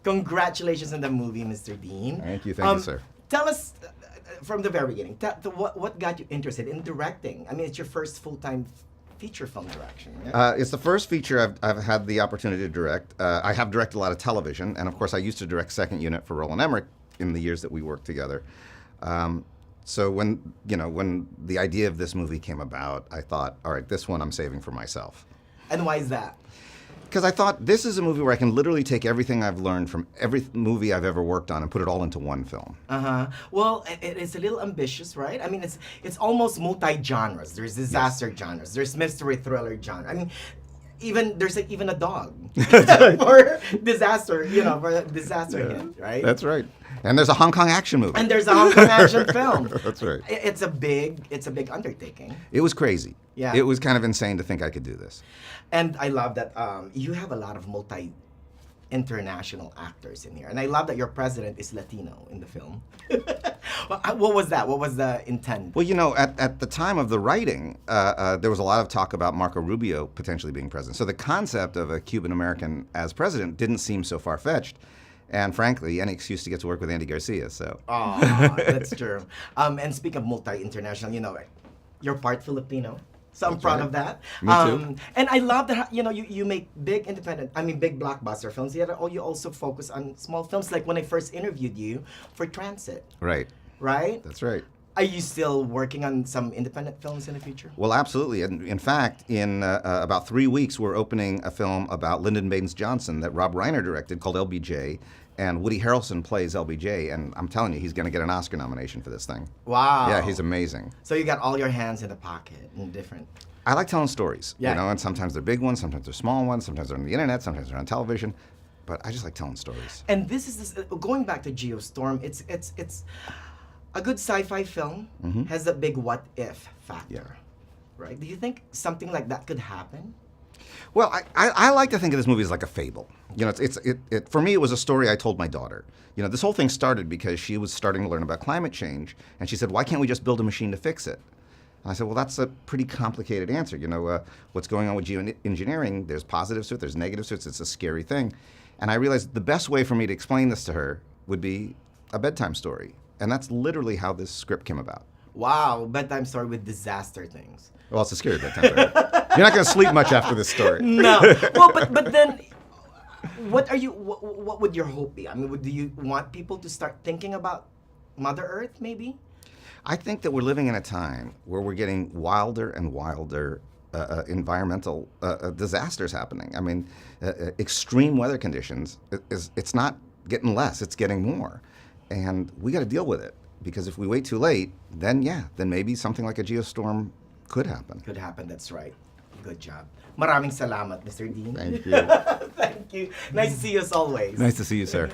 Congratulations on the movie, Mr. Dean. Thank you, sir. Tell us from the very beginning, what got you interested in directing? I mean, it's your first full-time feature film direction. Right? It's the first feature I've had the opportunity to direct. I have directed a lot of television, and of course I used to direct second unit for Roland Emmerich in the years that we worked together. So when the idea of this movie came about, I thought, all right, this one I'm saving for myself. And why is that? Because I thought this is a movie where I can literally take everything I've learned from every movie I've ever worked on and put it all into one film. Well, it is a little ambitious, right? I mean, it's almost multi-genres. There's disaster genres. There's mystery thriller genre. I mean, there's even a dog for disaster. For a disaster hit, right? That's right. And there's a Hong Kong action movie. And there's a Hong Kong action film. That's right. It's a big undertaking. It was crazy. Yeah. It was kind of insane to think I could do this. And I love that you have a lot of international actors in here. And I love that your president is Latino in the film. What was that? What was the intent? Well, at the time of the writing, there was a lot of talk about Marco Rubio potentially being president. So the concept of a Cuban American as president didn't seem so far-fetched. And frankly, any excuse to get to work with Andy Garcia, so. Oh, that's true. And speaking of multi-international, you're part Filipino. So I'm proud of that. Me too. And I love that, you make big big blockbuster films, yet you also focus on small films, like when I first interviewed you for Transit. Right. Right? That's right. Are you still working on some independent films in the future? Well, absolutely. And in fact, in about 3 weeks, we're opening a film about Lyndon Baines Johnson that Rob Reiner directed called LBJ. And Woody Harrelson plays LBJ, and I'm telling you, he's going to get an Oscar nomination for this thing. Wow. Yeah, he's amazing. So you got all your hands in the pocket and different. I like telling stories, yeah. And sometimes they're big ones, sometimes they're small ones, sometimes they're on the internet, sometimes they're on television. But I just like telling stories. And this is going back to Geostorm. It's a good sci-fi film. Has that big what if factor, right? Do you think something like that could happen? Well, I like to think of this movie as like a fable. For me, it was a story I told my daughter. This whole thing started because she was starting to learn about climate change, and she said, "Why can't we just build a machine to fix it?" And I said, "Well, that's a pretty complicated answer. What's going on with geoengineering? There's positives to it, there's negatives to it. It's a scary thing." And I realized the best way for me to explain this to her would be a bedtime story, and that's literally how this script came about. Wow, bedtime story with disaster things. Well, it's a scary bedtime story. You're not going to sleep much after this story. No. Well, but then, what would your hope be? I mean, do you want people to start thinking about Mother Earth, maybe? I think that we're living in a time where we're getting wilder and wilder environmental disasters happening. I mean, extreme weather conditions, it's not getting less, it's getting more. And we got to deal with it, because if we wait too late, then maybe something like a geostorm could happen. Could happen, that's right. Good job. Maraming salamat, Mr. Dean. Thank you. Thank you. Nice to see you as always. Nice to see you, sir.